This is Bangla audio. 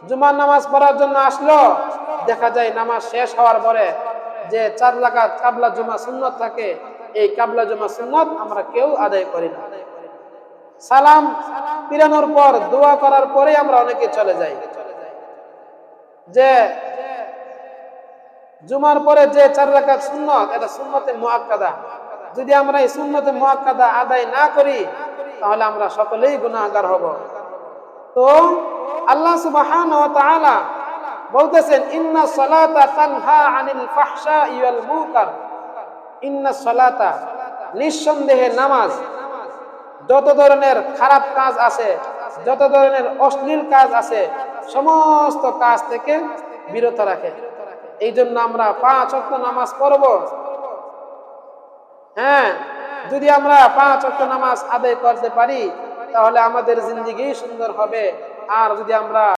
জুমার নামাজ পড়ার জন্য আসলো, দেখা যায় নামাজ শেষ হওয়ার পরে যে 4 রাকাত কাবলা জুমা সুন্নত থাকে, এই কাবলা জুমা সুন্নত আমরা কেউ আদায় করি না। সালাম ফিরানোর পর দোয়া করার পরে আমরা অনেকে চলে যাই। যে জুমার পরে যে 4 রাকাত সুন্নত, এটা সুন্নতে মুআক্কাদা, যদি আমরা এই সুন্নতে মুআক্কাদা আদায় না করি তাহলে আমরা সকলেই গুনাহগার হব। তো আল্লাহ সুবহানাহু ওয়া তাআলা বলতেছেন, ইন্নাস সালাতা তানহা আনিল ফাহশাই ওয়াল মুনকার। ইন্নাস সালাতা, নিঃসন্দেহে নামাজ যত ধরনের খারাপ কাজ আছে, যত ধরনের অশ্লীল কাজ আছে, সমস্ত কাজ থেকে বিরত রাখে। এই জন্য আমরা 5 ওয়াক্ত নামাজ পড়ব। হ্যাঁ, যদি আমরা 5 ওয়াক্ত নামাজ আদায় করতে পারি তাহলে আমাদের জিন্দেগি সুন্দর হবে। আর যদি আমরা